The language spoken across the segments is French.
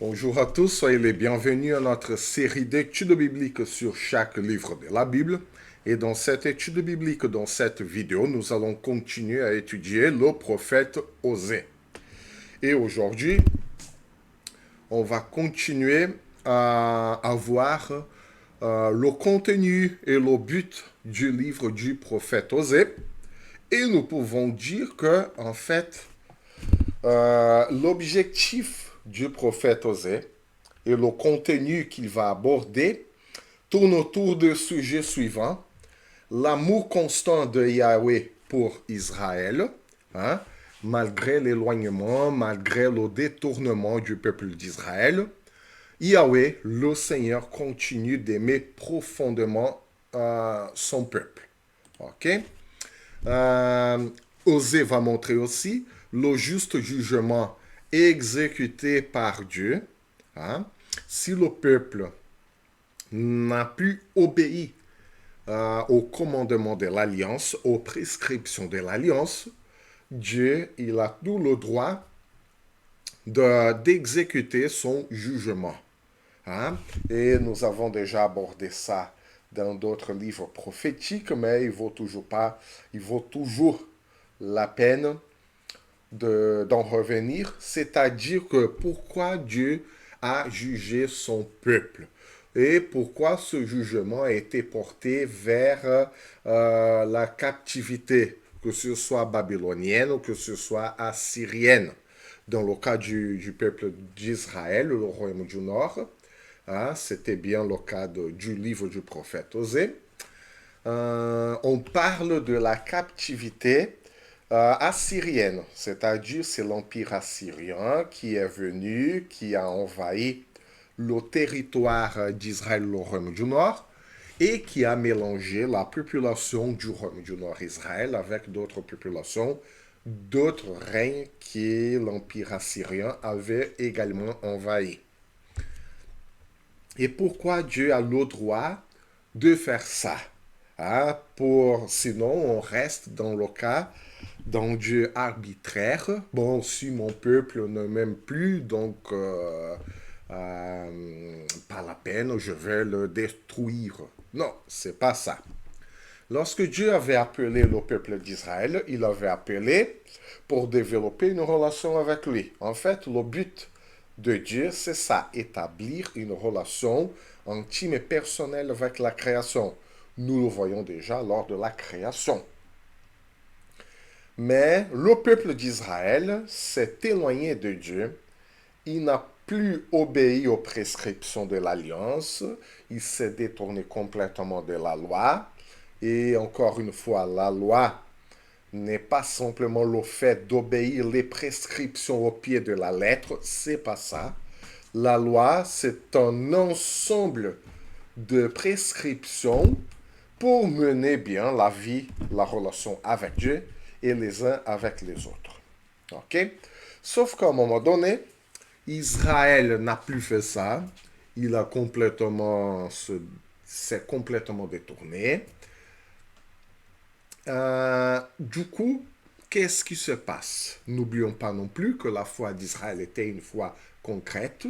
Bonjour à tous, soyez les bienvenus à notre série d'études bibliques sur chaque livre de la Bible. Et dans cette étude biblique, dans cette vidéo, nous allons continuer à étudier le prophète Osée. Et aujourd'hui, on va continuer à voir le contenu et le but du livre du prophète Osée. Et nous pouvons dire que, en fait, l'objectif du prophète Osée et le contenu qu'il va aborder tourne autour des sujets suivants. L'amour constant de Yahweh pour Israël, hein, malgré l'éloignement, malgré le détournement du peuple d'Israël. Yahweh, le Seigneur, continue d'aimer profondément son peuple. Ok? Euh, Osée va montrer aussi le juste jugement exécuté par Dieu. Hein? Si le peuple n'a plus obéi aux commandements de l'Alliance, aux prescriptions de l'Alliance, Dieu, il a tout le droit d'exécuter son jugement. Hein? Et nous avons déjà abordé ça dans d'autres livres prophétiques, mais il vaut toujours la peine d'en revenir, c'est-à-dire que pourquoi Dieu a jugé son peuple et pourquoi ce jugement a été porté vers la captivité, que ce soit babylonienne ou que ce soit assyrienne. Dans le cas du peuple d'Israël, le royaume du Nord, hein, c'était bien le cas du livre du prophète Osée. On parle de la captivité assyrienne, c'est-à-dire c'est l'empire assyrien qui est venu, qui a envahi le territoire d'Israël, le royaume du Nord, et qui a mélangé la population du royaume du Nord Israël avec d'autres populations, d'autres règnes que l'empire assyrien avait également envahi. Et pourquoi Dieu a le droit de faire ça? Hein? Sinon, on reste dans le cas d'un Dieu arbitraire. Bon, si mon peuple ne m'aime plus, donc pas la peine, je vais le détruire. Non, c'est pas ça. Lorsque Dieu avait appelé le peuple d'Israël, il avait appelé pour développer une relation avec lui. En fait, le but de Dieu, c'est ça, établir une relation intime et personnelle avec la création. Nous le voyons déjà lors de la création. Mais le peuple d'Israël s'est éloigné de Dieu. Il n'a plus obéi aux prescriptions de l'Alliance. Il s'est détourné complètement de la loi. Et encore une fois, la loi n'est pas simplement le fait d'obéir les prescriptions au pied de la lettre. C'est pas ça. La loi, c'est un ensemble de prescriptions pour mener bien la vie, la relation avec Dieu et les uns avec les autres. OK? Sauf qu'à un moment donné, Israël n'a plus fait ça. Il a s'est complètement détourné. Du coup, qu'est-ce qui se passe? N'oublions pas non plus que la foi d'Israël était une foi concrète.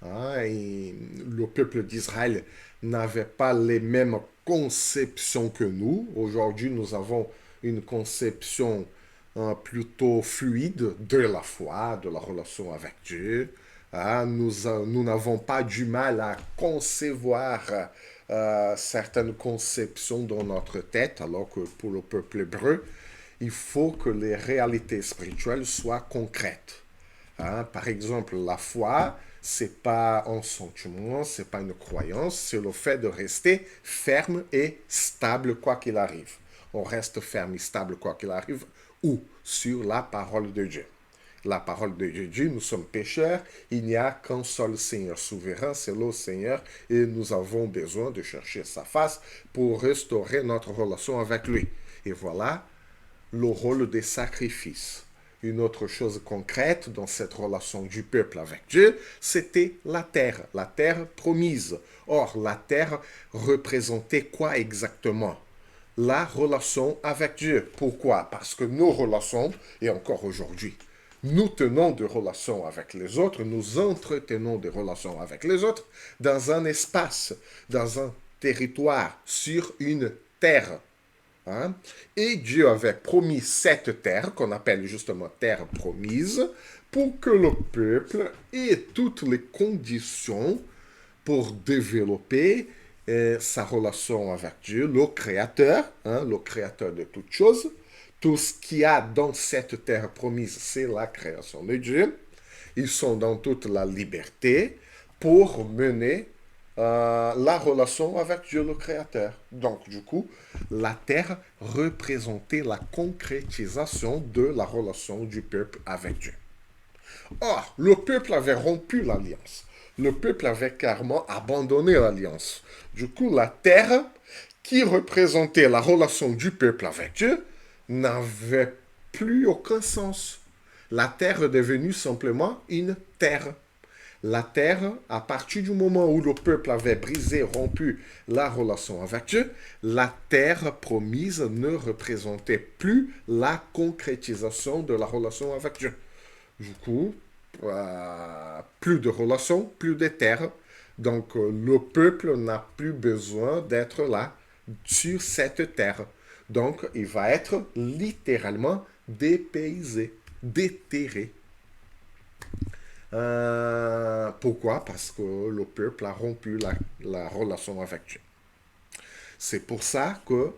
Hein, et le peuple d'Israël n'avait pas les mêmes conceptions que nous. Aujourd'hui, nous avons une conception plutôt fluide de la foi, de la relation avec Dieu. Hein, nous n'avons pas du mal à concevoir certaines conceptions dans notre tête, alors que pour le peuple hébreu, il faut que les réalités spirituelles soient concrètes. Hein, par exemple, la foi, c'est pas un sentiment, c'est pas une croyance, c'est le fait de rester ferme et stable quoi qu'il arrive. On reste ferme et stable quoi qu'il arrive, ou sur la parole de Dieu. La parole de Dieu, nous sommes pécheurs, il n'y a qu'un seul Seigneur souverain, c'est le Seigneur, et nous avons besoin de chercher sa face pour restaurer notre relation avec lui. Et voilà le rôle des sacrifices. Une autre chose concrète dans cette relation du peuple avec Dieu, c'était la terre promise. Or, la terre représentait quoi exactement? La relation avec Dieu. Pourquoi? Parce que nos relations, et encore aujourd'hui, nous tenons des relations avec les autres, nous entretenons des relations avec les autres dans un espace, dans un territoire, sur une terre. Hein? Et Dieu avait promis cette terre, qu'on appelle justement terre promise, pour que le peuple ait toutes les conditions pour développer sa relation avec Dieu, le créateur de toutes choses. Tout ce qu'il y a dans cette terre promise, c'est la création de Dieu. Ils sont dans toute la liberté pour mener la relation avec Dieu le Créateur. Donc, du coup, la terre représentait la concrétisation de la relation du peuple avec Dieu. Or, le peuple avait rompu l'alliance. Le peuple avait carrément abandonné l'alliance. Du coup, la terre, qui représentait la relation du peuple avec Dieu, n'avait plus aucun sens. La terre est devenue simplement une terre. La terre, à partir du moment où le peuple avait brisé, rompu la relation avec Dieu, la terre promise ne représentait plus la concrétisation de la relation avec Dieu. Du coup, plus de relation, plus de terre. Donc, le peuple n'a plus besoin d'être là, sur cette terre. Donc, il va être littéralement dépaysé, déterré. Pourquoi? Parce que le peuple a rompu la relation avec Dieu. C'est pour ça que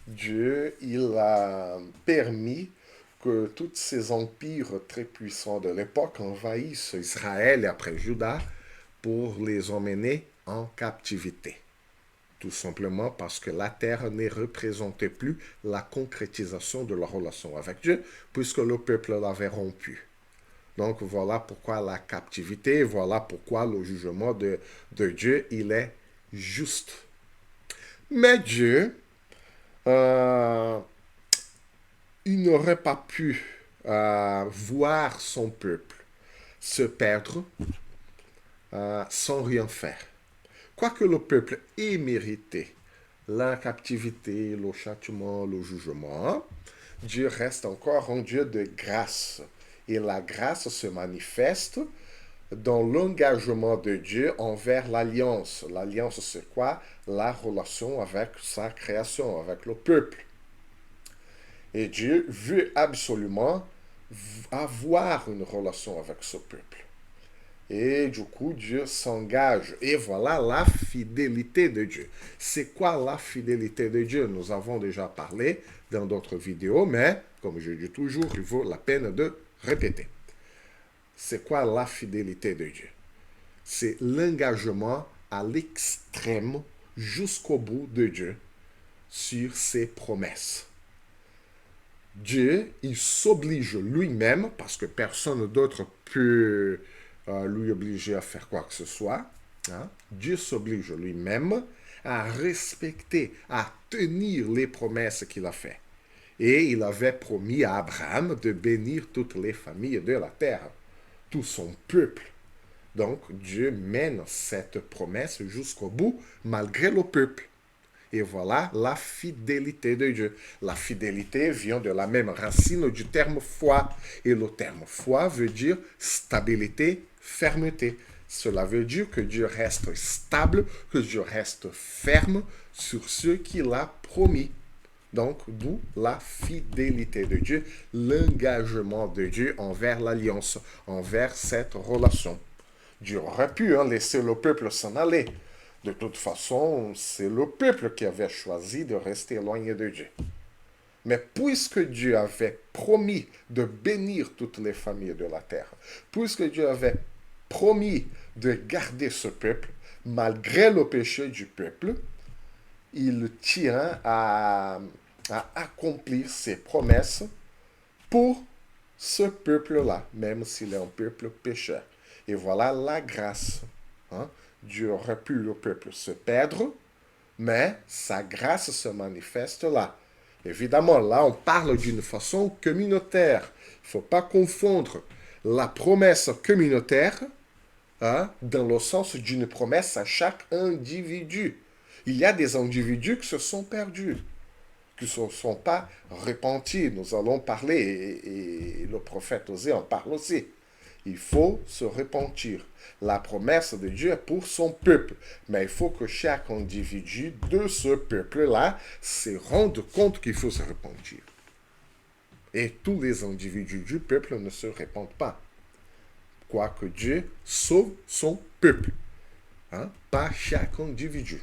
Dieu, il a permis que tous ces empires très puissants de l'époque envahissent Israël et après Juda pour les emmener en captivité. Tout simplement parce que la terre ne représentait plus la concrétisation de la relation avec Dieu, puisque le peuple l'avait rompu. Donc voilà pourquoi la captivité, voilà pourquoi le jugement de Dieu, il est juste. Mais Dieu, il n'aurait pas pu voir son peuple se perdre sans rien faire. Quoique le peuple ait mérité la captivité, le châtiment, le jugement, Dieu reste encore un Dieu de grâce. Et la grâce se manifeste dans l'engagement de Dieu envers l'alliance. L'alliance, c'est quoi? La relation avec sa création, avec le peuple. Et Dieu veut absolument avoir une relation avec ce peuple. Et du coup, Dieu s'engage. Et voilà la fidélité de Dieu. C'est quoi la fidélité de Dieu? Nous avons déjà parlé dans d'autres vidéos, mais comme je dis toujours, il vaut la peine de répéter. C'est quoi la fidélité de Dieu? C'est l'engagement à l'extrême jusqu'au bout de Dieu sur ses promesses. Dieu, il s'oblige lui-même, parce que personne d'autre peut lui obliger à faire quoi que ce soit. Hein? Dieu s'oblige lui-même à respecter, à tenir les promesses qu'il a faites. Et il avait promis à Abraham de bénir toutes les familles de la terre, tout son peuple. Donc Dieu mène cette promesse jusqu'au bout, malgré le peuple. Et voilà la fidélité de Dieu. La fidélité vient de la même racine du terme foi. Et le terme foi veut dire stabilité, fermeté. Cela veut dire que Dieu reste stable, que Dieu reste ferme sur ce qu'il a promis. Donc, d'où la fidélité de Dieu, l'engagement de Dieu envers l'alliance, envers cette relation. Dieu aurait pu laisser le peuple s'en aller. De toute façon, c'est le peuple qui avait choisi de rester éloigné de Dieu. Mais puisque Dieu avait promis de bénir toutes les familles de la terre, puisque Dieu avait promis de garder ce peuple, malgré le péché du peuple, il tient à accomplir ses promesses pour ce peuple-là, même s'il est un peuple pécheur. Et voilà la grâce. Hein? Dieu aurait pu le peuple se perdre, mais sa grâce se manifeste là. Évidemment, là, on parle d'une façon communautaire. Il ne faut pas confondre la promesse communautaire dans le sens d'une promesse à chaque individu. Il y a des individus qui se sont perdus, qui ne se sont pas repentis. Nous allons parler, et le prophète Osée en parle aussi. Il faut se repentir. La promesse de Dieu est pour son peuple. Mais il faut que chaque individu de ce peuple-là se rende compte qu'il faut se repentir. Et tous les individus du peuple ne se répandent pas. Quoique Dieu sauve son peuple. Hein? Pas chaque individu.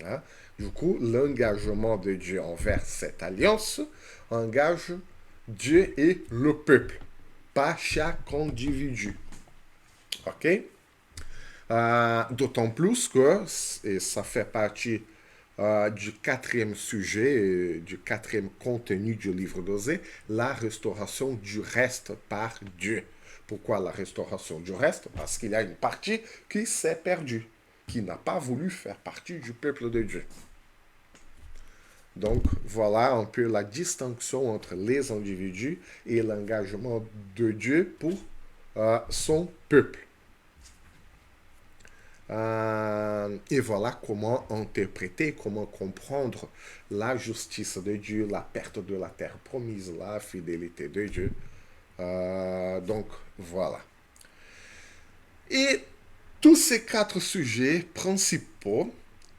Hein? Du coup, l'engagement de Dieu envers cette alliance engage Dieu et le peuple, pas chaque individu. OK? D'autant plus que, et ça fait partie du quatrième sujet, du quatrième contenu du livre d'Osée, la restauration du reste par Dieu. Pourquoi la restauration du reste? Parce qu'il y a une partie qui s'est perdue, qui n'a pas voulu faire partie du peuple de Dieu. Donc, voilà un peu la distinction entre les individus et l'engagement de Dieu pour son peuple. Et voilà comment interpréter, comment comprendre la justice de Dieu, la perte de la terre promise, la fidélité de Dieu. Donc, voilà. Et tous ces 4 sujets principaux,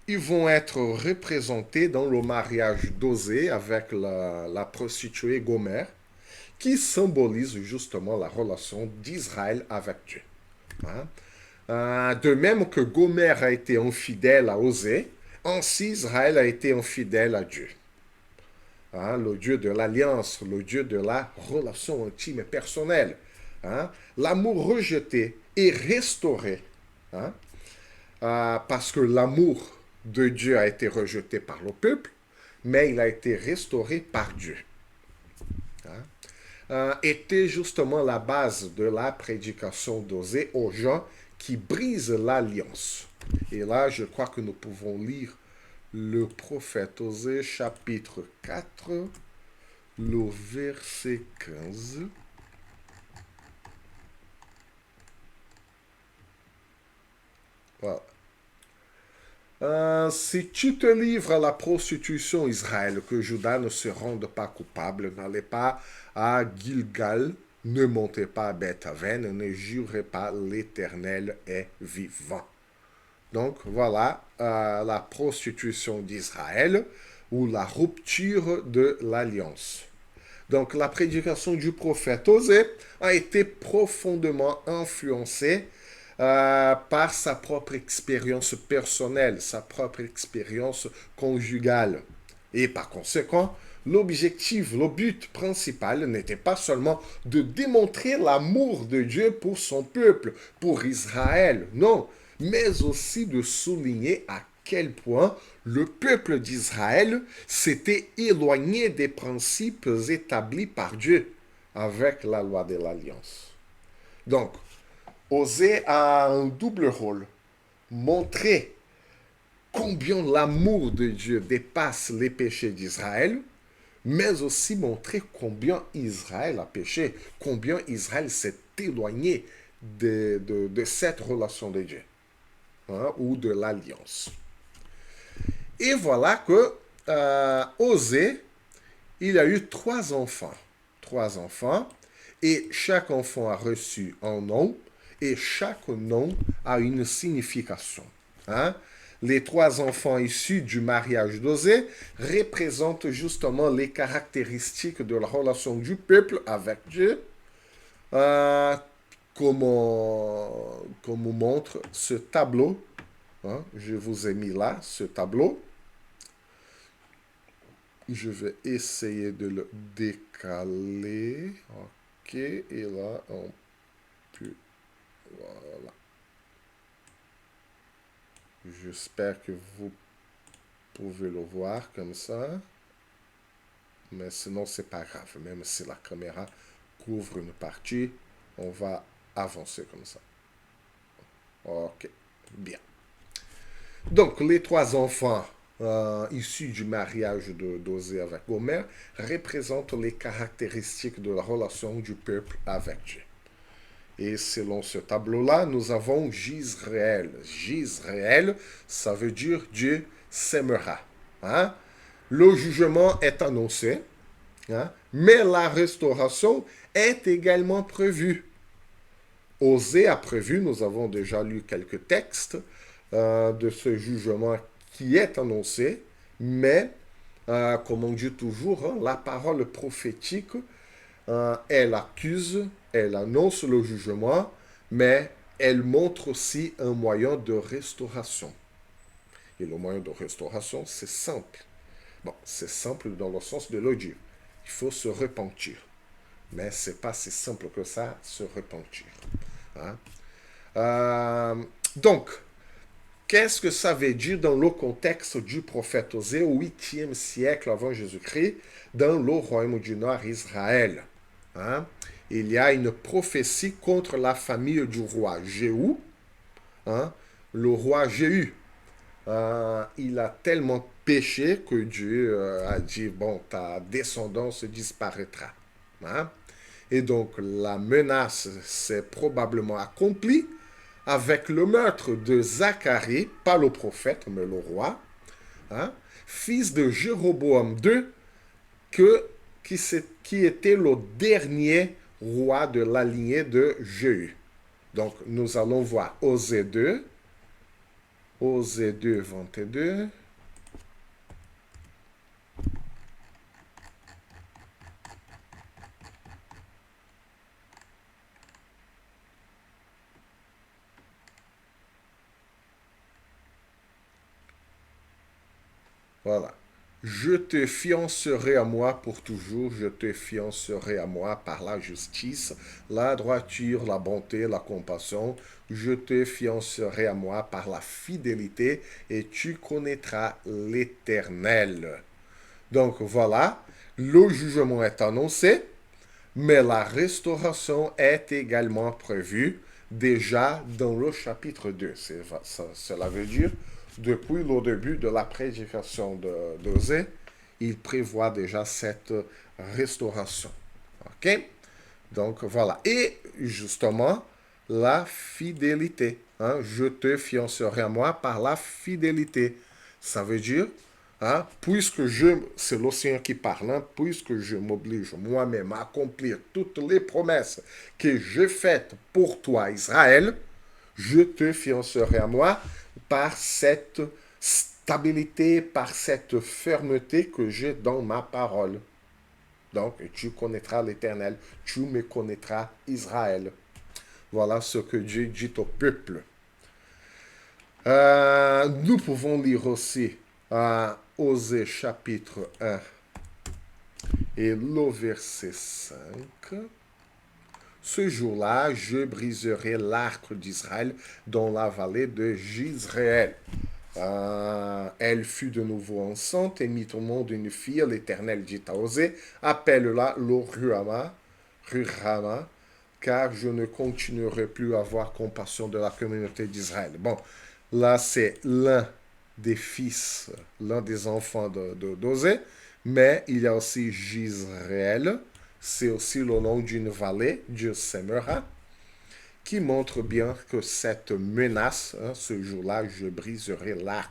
ils vont être représentés dans le mariage d'Osée avec la prostituée Gomère, qui symbolise justement la relation d'Israël avec Dieu. Hein? De même que Gomère a été infidèle à Osée, ainsi Israël a été infidèle à Dieu. Hein? Le Dieu de l'alliance, le Dieu de la relation intime et personnelle. Hein? L'amour rejeté est restauré. Hein? Parce que l'amour de Dieu a été rejeté par le peuple, mais il a été restauré par Dieu. Hein? Était justement la base de la prédication d'Osée aux gens qui brisent l'alliance. Et là, je crois que nous pouvons lire le prophète Osée, chapitre 4, le verset 15. Voilà. Si tu te livres à la prostitution, Israël, que Juda ne se rende pas coupable, n'allez pas à Gilgal, ne montez pas à Beth-Aven, ne jurez pas, l'Éternel est vivant. Donc voilà la prostitution d'Israël ou la rupture de l'alliance. Donc la prédication du prophète Osée a été profondément influencée par sa propre expérience personnelle, sa propre expérience conjugale. Et par conséquent, l'objectif, le but principal n'était pas seulement de démontrer l'amour de Dieu pour son peuple, pour Israël, non, mais aussi de souligner à quel point le peuple d'Israël s'était éloigné des principes établis par Dieu avec la loi de l'Alliance. Donc, Osée a un double rôle. Montrer combien l'amour de Dieu dépasse les péchés d'Israël, mais aussi montrer combien Israël a péché, combien Israël s'est éloigné de cette relation de Dieu, hein, ou de l'alliance. Et voilà que Osée, il a eu 3 enfants. 3 enfants, et chaque enfant a reçu un nom, et chaque nom a une signification. Hein? Les 3 enfants issus du mariage d'Osée représentent justement les caractéristiques de la relation du peuple avec Dieu, comme montre ce tableau. Hein? Je vous ai mis là ce tableau. Je vais essayer de le décaler. OK, et là, on peut... Voilà. J'espère que vous pouvez le voir comme ça. Mais sinon, c'est pas grave. Même si la caméra couvre une partie, on va avancer comme ça. OK, bien. Donc, les 3 enfants issus du mariage d'Osée avec Gomère représentent les caractéristiques de la relation du peuple avec Dieu. Et selon ce tableau-là, nous avons Jisraël. Jisraël, ça veut dire Dieu s'aimera. Hein? le jugement est annoncé, hein, mais la restauration est également prévue. Osée a prévu, nous avons déjà lu quelques textes de ce jugement qui est annoncé, mais comme on dit toujours, hein, la parole prophétique, elle accuse, elle annonce le jugement, mais elle montre aussi un moyen de restauration. Et le moyen de restauration, c'est simple. Bon, c'est simple dans le sens de le dire. Il faut se repentir. Mais ce n'est pas si simple que ça, se repentir. Hein? Euh, donc, qu'est-ce que ça veut dire dans le contexte du prophète Osée au 8e siècle avant Jésus-Christ, dans le royaume du Nord, Israël? Hein? Il y a une prophétie contre la famille du roi Jéhu. Hein? Le roi Jéhu, il a tellement péché que Dieu a dit, bon, ta descendance disparaîtra. Hein? Et donc la menace s'est probablement accomplie avec le meurtre de Zacharie, pas le prophète, mais le roi, hein, fils de Jéroboam II, qui était le dernier roi de la lignée de Jéhu. Donc nous allons voir Osée 2, 22. Voilà. Je te fiancerai à moi pour toujours, je te fiancerai à moi par la justice, la droiture, la bonté, la compassion. Je te fiancerai à moi par la fidélité et tu connaîtras l'Éternel. Donc voilà, le jugement est annoncé, mais la restauration est également prévue déjà dans le chapitre 2. Cela veut dire, depuis le début de la prédication d'Osée, il prévoit déjà cette restauration. OK? Donc voilà. Et justement, la fidélité. Hein? Je te fiancerai à moi par la fidélité. Ça veut dire, hein, c'est l'océan qui parle, hein, puisque je m'oblige moi-même à accomplir toutes les promesses que j'ai faites pour toi, Israël, je te fiancerai à moi par cette stabilité, par cette fermeté que j'ai dans ma parole. Donc, tu connaîtras l'Éternel, tu me connaîtras, Israël. Voilà ce que Dieu dit au peuple. Nous pouvons lire aussi Osée chapitre 1 et le verset 5. Ce jour-là, je briserai l'arc d'Israël dans la vallée de Jizréel. Elle fut de nouveau enceinte et mit au monde une fille. L'Éternel dit à Osée, appelle-la Ruhama, car je ne continuerai plus à avoir compassion de la communauté d'Israël. Bon, là c'est l'un des fils, l'un des enfants d'Osée, mais il y a aussi Jizréel, c'est aussi le nom d'une vallée, Dieu s'aimera, qui montre bien que cette menace, hein, ce jour-là, je briserai l'arc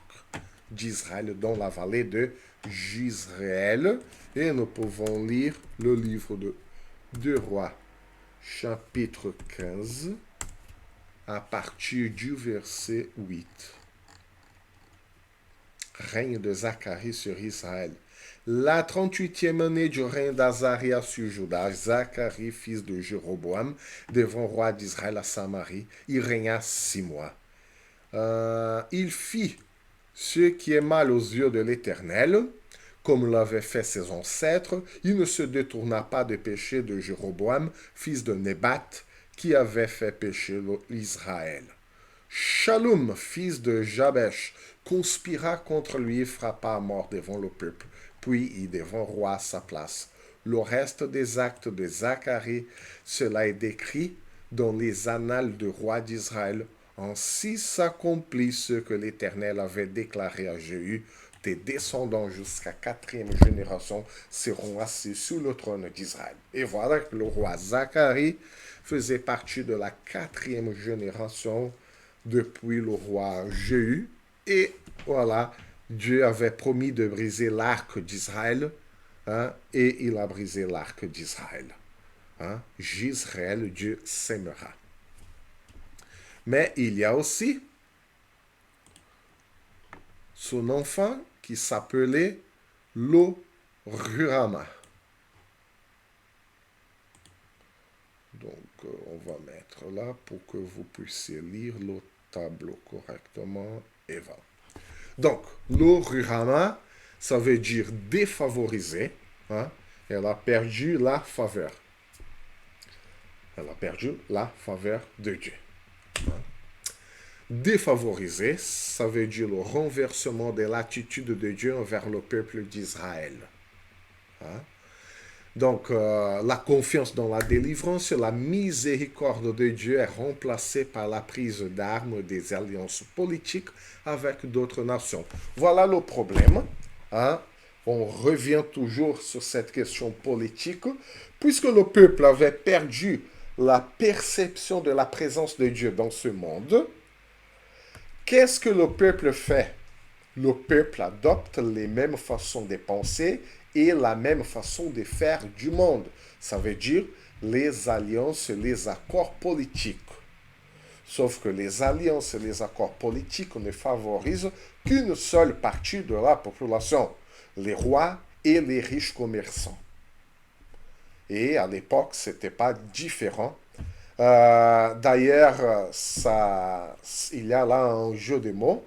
d'Israël dans la vallée de Jizréel. Et nous pouvons lire le livre de 2 Rois, chapitre 15, à partir du verset 8. Règne de Zacharie sur Israël. La 38e année du règne d'Azaria sur Juda, Zacharie, fils de Jéroboam, devint roi d'Israël à Samarie. Il régna 6 mois. Il fit ce qui est mal aux yeux de l'Éternel, comme l'avaient fait ses ancêtres. Il ne se détourna pas des péchés de Jéroboam, fils de Nébat, qui avait fait pécher l'Israël. Shallum, fils de Jabesh, conspira contre lui et frappa à mort devant le peuple. Puis il devint roi à sa place. Le reste des actes de Zacharie, cela est décrit dans les annales de roi d'Israël. Ainsi s'accomplit ce que l'Éternel avait déclaré à Jéhu. Tes descendants jusqu'à 4e génération seront assis sur le trône d'Israël. Et voilà que le roi Zacharie faisait partie de la 4e génération depuis le roi Jéhu. Et voilà, Dieu avait promis de briser l'arc d'Israël, hein, et il a brisé l'arc d'Israël. Hein. J'Israël, Dieu s'aimera. Mais il y a aussi son enfant qui s'appelait Lo-Ruhama. Donc, on va mettre là pour que vous puissiez lire le tableau correctement. Et voilà. Donc, Lo-Ruhama, ça veut dire défavorisé. Hein? Elle a perdu la faveur. Elle a perdu la faveur de Dieu. Hein? Défavorisé, ça veut dire le renversement de l'attitude de Dieu envers le peuple d'Israël. Hein? Donc, la confiance dans la délivrance, la miséricorde de Dieu est remplacée par la prise d'armes des alliances politiques avec d'autres nations. Voilà le problème. Hein? On revient toujours sur cette question politique. Puisque le peuple avait perdu la perception de la présence de Dieu dans ce monde, qu'est-ce que le peuple fait? Le peuple adopte les mêmes façons de penser et la même façon de faire du monde. Ça veut dire les alliances et les accords politiques. Sauf que les alliances et les accords politiques ne favorisent qu'une seule partie de la population, les rois et les riches commerçants. Et à l'époque, ce n'était pas différent. D'ailleurs, il y a là un jeu de mots,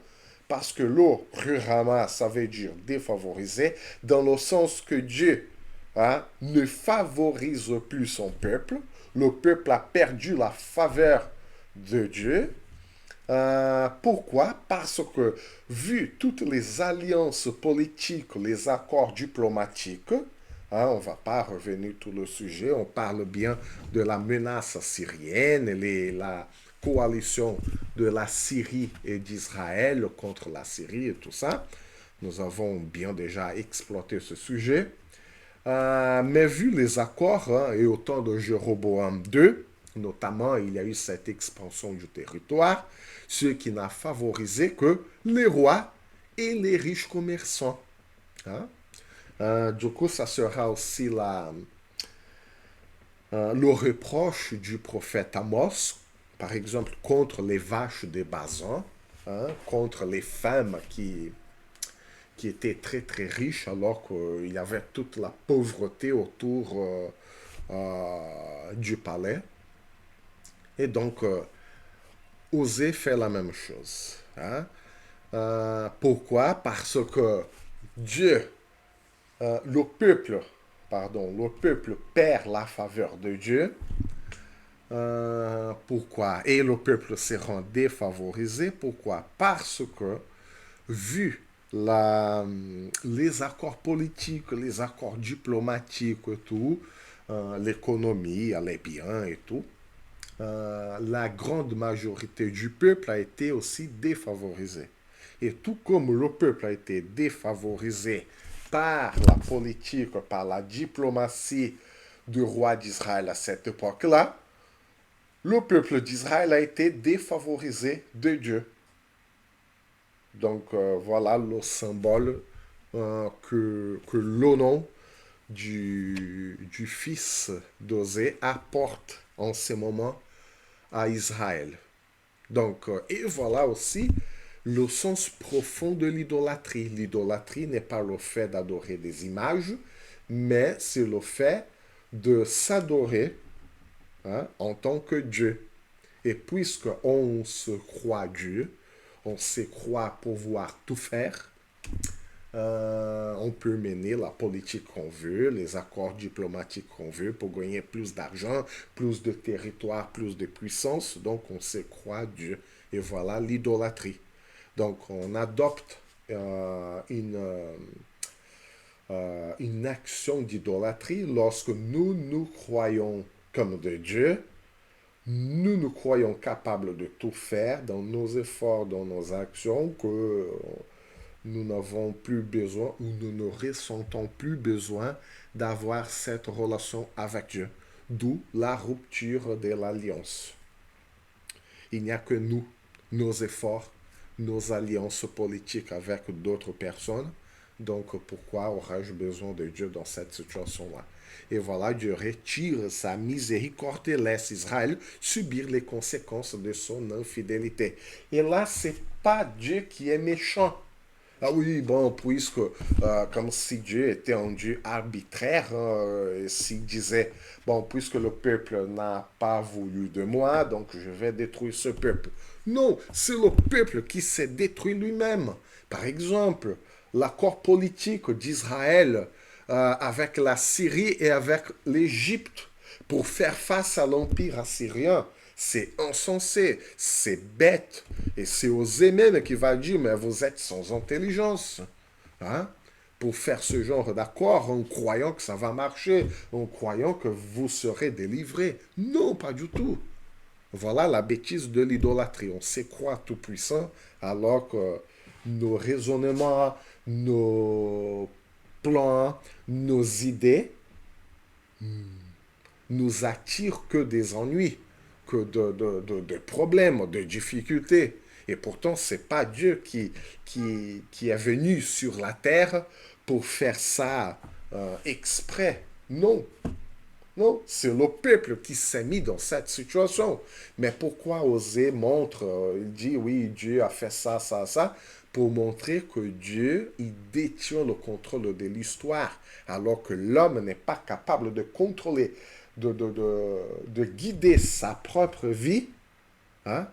parce que l'eau Ruhama, ça veut dire défavorisé, dans le sens que Dieu, hein, ne favorise plus son peuple. Le peuple a perdu la faveur de Dieu. Pourquoi? Parce que, vu toutes les alliances politiques, les accords diplomatiques, hein, on ne va pas revenir tout le sujet, on parle bien de la menace syrienne, la coalition de la Syrie et d'Israël contre la Syrie et tout ça. Nous avons bien déjà exploité ce sujet. Mais vu les accords, hein, et au temps de Jéroboam II, notamment, il y a eu cette expansion du territoire, ce qui n'a favorisé que les rois et les riches commerçants. Hein. Du coup, ça sera aussi le reproche du prophète Amos, par exemple, contre les vaches des Bazan, hein, contre les femmes qui étaient très très riches alors qu'il y avait toute la pauvreté autour du palais. Et donc, Osée fait la même chose. Hein. Pourquoi? Parce que Dieu, le peuple perd la faveur de Dieu. Pourquoi? Et le peuple se rend défavorisé. Pourquoi? Parce que, vu les accords politiques, les accords diplomatiques et tout, l'économie, les biens et tout, la grande majorité du peuple a été aussi défavorisée. Et tout comme le peuple a été défavorisé par la politique, par la diplomatie du roi d'Israël à cette époque-là, le peuple d'Israël a été défavorisé de Dieu. Donc voilà le symbole que le nom du fils d'Osée apporte en ce moment à Israël. Donc, et voilà aussi le sens profond de l'idolâtrie. L'idolâtrie n'est pas le fait d'adorer des images, mais c'est le fait de s'adorer, hein, en tant que Dieu. Et puisqu'on se croit Dieu, on se croit pouvoir tout faire, on peut mener la politique qu'on veut, les accords diplomatiques qu'on veut pour gagner plus d'argent, plus de territoire, plus de puissance. Donc on se croit Dieu. Et voilà l'idolâtrie. Donc on adopte une action d'idolâtrie lorsque nous croyons comme de Dieu. Nous nous croyons capables de tout faire dans nos efforts, dans nos actions, que nous n'avons plus besoin ou nous ne ressentons plus besoin d'avoir cette relation avec Dieu. D'où la rupture de l'alliance. Il n'y a que nous, nos efforts, nos alliances politiques avec d'autres personnes. Donc, pourquoi aurais-je besoin de Dieu dans cette situation-là? Et voilà, Dieu retire sa miséricorde et laisse Israël subir les conséquences de son infidélité. Et là, c'est pas Dieu qui est méchant. Ah oui, bon, puisque comme si Dieu était un Dieu arbitraire, s'il disait, bon, puisque le peuple n'a pas voulu de moi, donc je vais détruire ce peuple. Non, c'est le peuple qui s'est détruit lui-même. Par exemple, l'accord politique d'Israël avec la Syrie et avec l'Égypte pour faire face à l'empire assyrien. C'est insensé, c'est bête. Et c'est Osée même qui va dire, mais vous êtes sans intelligence. Hein? Pour faire ce genre d'accord en croyant que ça va marcher, en croyant que vous serez délivrés. Non, pas du tout. Voilà la bêtise de l'idolâtrie. On se croit tout puissant alors que nos raisonnements, nos plans, nos idées nous attirent que des ennuis, que de problèmes, de difficultés. Et pourtant, ce n'est pas Dieu qui est venu sur la terre pour faire ça exprès. Non, non, c'est le peuple qui s'est mis dans cette situation. Mais pourquoi Osée montre, il dit oui, Dieu a fait ça, ça, ça, pour montrer que Dieu, il détient le contrôle de l'histoire, alors que l'homme n'est pas capable de contrôler, de guider sa propre vie. Hein?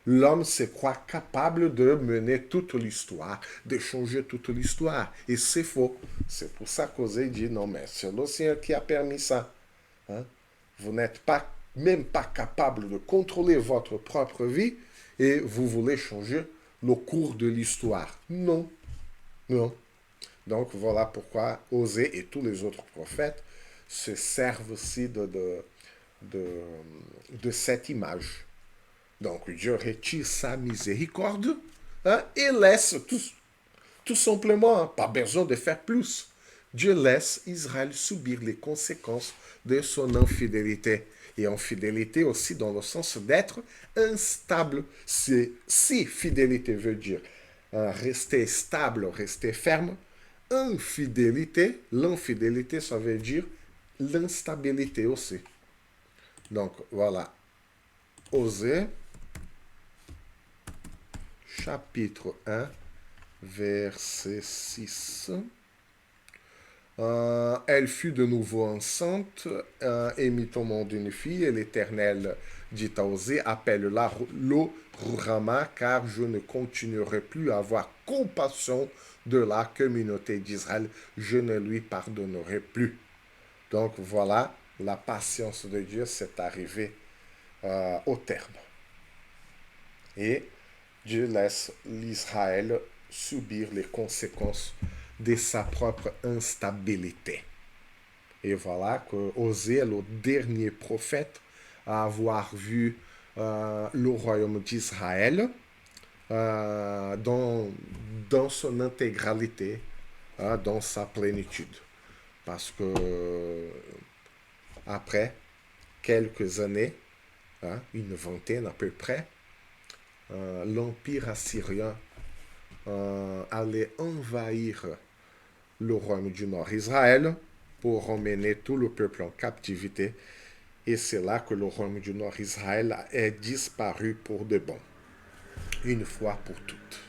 L'homme se croit capable de mener toute l'histoire, de changer toute l'histoire. Et c'est faux. C'est pour ça qu'Osée dit non, mais c'est le Seigneur qui a permis ça. Hein? Vous n'êtes pas, même pas capable de contrôler votre propre vie et vous voulez changer le cours de l'histoire. Non, non. Donc voilà pourquoi Osée et tous les autres prophètes se servent aussi de cette image. Donc Dieu retire sa miséricorde, hein, et laisse tout simplement, hein, pas besoin de faire plus. Dieu laisse Israël subir les conséquences de son infidélité. Et infidélité aussi dans le sens d'être instable. Si fidélité veut dire rester stable, rester ferme, l'infidélité, ça veut dire l'instabilité aussi. Donc voilà, Osée, chapitre 1, verset 6. Elle fut de nouveau enceinte et mit au monde une fille, et l'Éternel dit à Osée, appelle-la Lo-Ruhama, car je ne continuerai plus à avoir compassion de la communauté d'Israël, je ne lui pardonnerai plus. Donc voilà, la patience de Dieu s'est arrivée au terme. Et Dieu laisse l'Israël subir les conséquences de sa propre instabilité. Et voilà que Osée est le dernier prophète à avoir vu le royaume d'Israël dans son intégralité, dans sa plénitude. Parce que après quelques années, une vingtaine à peu près, l'empire assyrien allait envahir le royaume du Nord, Israël, pour emmener tout le peuple en captivité. Et c'est là que le royaume du Nord, Israël, est disparu pour de bon, une fois pour toutes.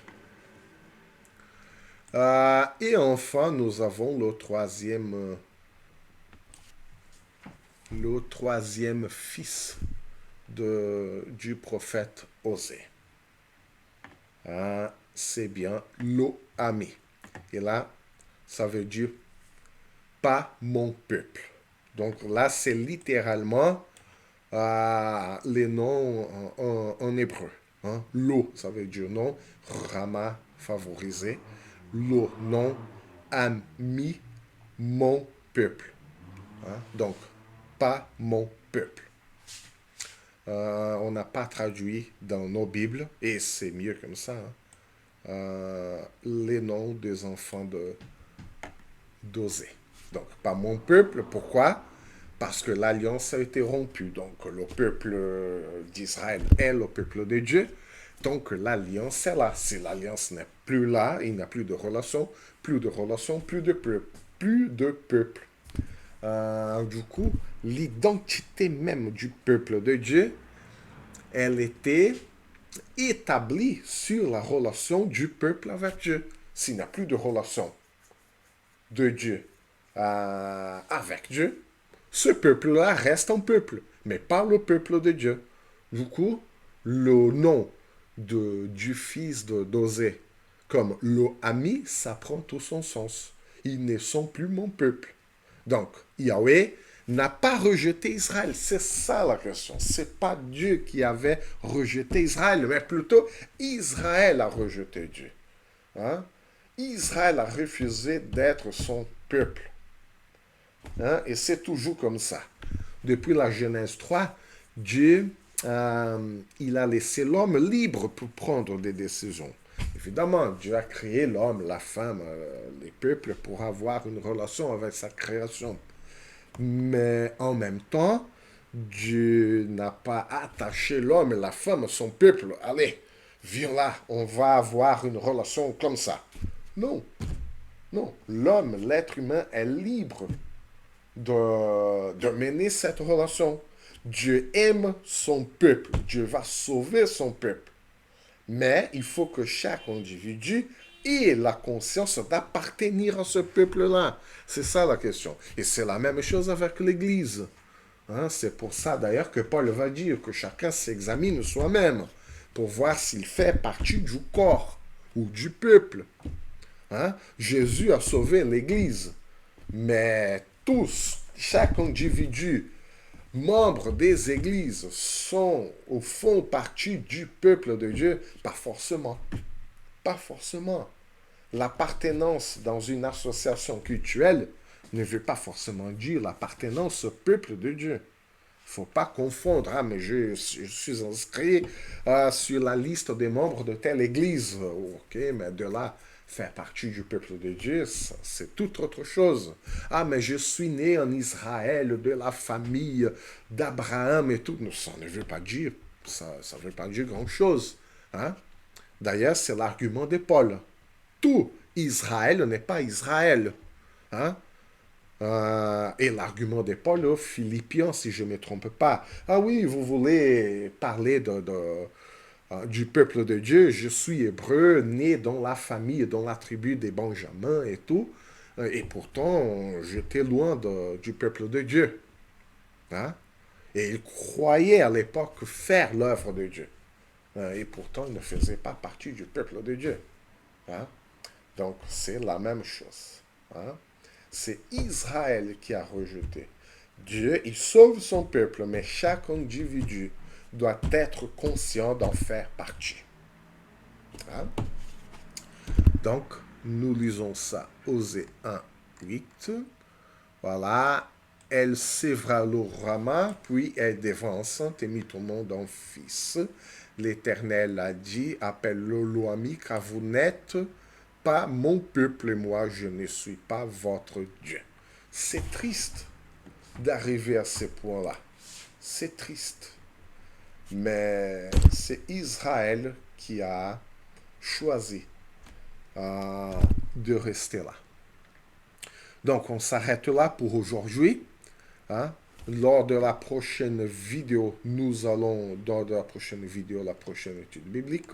Et enfin, nous avons le troisième fils du prophète Osée. C'est bien Lo-Ami. Et là, ça veut dire pas mon peuple. Donc là, c'est littéralement les noms en hébreu. Hein. Lo, ça veut dire non. Rama, favorisé. Lo, non. Ami, mon peuple. Hein. Donc, pas mon peuple. On n'a pas traduit dans nos Bibles, et c'est mieux comme ça, les noms des enfants d'Osée. Donc, pas mon peuple. Pourquoi? Parce que l'alliance a été rompue. Donc, le peuple d'Israël est le peuple de Dieu, Donc l'alliance est là. Si l'alliance n'est plus là, il n'y a plus de relation, plus de relation, plus de peuple. Plus de peuple. Du coup, l'identité même du peuple de Dieu, elle était établie sur la relation du peuple avec Dieu. S'il n'y a plus de relation de Dieu avec Dieu, ce peuple-là reste un peuple, mais pas le peuple de Dieu. Du coup, le nom du fils d'Osée comme le ami, ça prend tout son sens. Ils ne sont plus mon peuple. Donc, Yahweh n'a pas rejeté Israël. C'est ça la question. C'est pas Dieu qui avait rejeté Israël, mais plutôt Israël a rejeté Dieu. Hein? Israël a refusé d'être son peuple. Hein? Et c'est toujours comme ça. Depuis la Genèse 3, Dieu, il a laissé l'homme libre pour prendre des décisions. Évidemment, Dieu a créé l'homme, la femme, les peuples pour avoir une relation avec sa création. Mais en même temps, Dieu n'a pas attaché l'homme et la femme à son peuple. Allez, viens là, on va avoir une relation comme ça. Non, non. L'homme, l'être humain est libre de mener cette relation. Dieu aime son peuple. Dieu va sauver son peuple. Mais il faut que chaque individu ait la conscience d'appartenir à ce peuple-là. C'est ça la question. Et c'est la même chose avec l'Église. Hein, c'est pour ça d'ailleurs que Paul va dire que chacun s'examine soi-même pour voir s'il fait partie du corps ou du peuple. Hein? Jésus a sauvé l'Église. Mais tous, chaque individu, membre des églises, sont ou font partie du peuple de Dieu? Pas forcément. Pas forcément. L'appartenance dans une association cultuelle ne veut pas forcément dire l'appartenance au peuple de Dieu. Il ne faut pas confondre. Ah, mais je suis inscrit sur la liste des membres de telle église. Ok, mais de là, faire partie du peuple de Dieu, c'est tout autre chose. Ah, mais je suis né en Israël, de la famille d'Abraham et tout. Ça ne veut pas dire, ça ne veut pas dire grand-chose. Hein? D'ailleurs, c'est l'argument de Paul. Tout Israël n'est pas Israël. Hein? Et l'argument de Paul aux Philippiens, si je ne me trompe pas. Ah oui, vous voulez parler du peuple de Dieu. Je suis hébreu, né dans la famille, dans la tribu des Benjamins et tout. Et pourtant, j'étais loin du peuple de Dieu. Hein? Et il croyait à l'époque faire l'œuvre de Dieu. Et pourtant, il ne faisait pas partie du peuple de Dieu. Hein? Donc, c'est la même chose. Hein? C'est Israël qui a rejeté. Dieu, il sauve son peuple, mais chaque individu doit être conscient d'en faire partie. Hein? Donc, nous lisons ça, Osée 1, 8. Voilà. Elle sévera le rama, puis elle devint enceinte et mit au monde un fils. L'Éternel a dit, appelle-le Loami, car vous n'êtes pas mon peuple et moi, je ne suis pas votre Dieu. C'est triste d'arriver à ce point-là. C'est triste. Mais c'est Israël qui a choisi de rester là. Donc, on s'arrête là pour aujourd'hui. Hein? Lors de la prochaine vidéo, la prochaine étude biblique,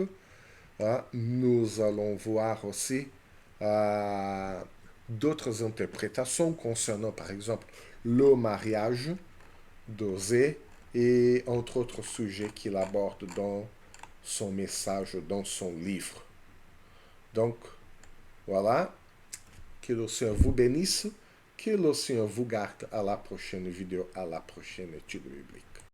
nous allons voir aussi d'autres interprétations concernant, par exemple, le mariage d'Osée et entre autres sujets qu'il aborde dans son message, dans son livre. Donc, voilà. Que le Seigneur vous bénisse. Que le Seigneur vous garde à la prochaine vidéo, à la prochaine étude biblique.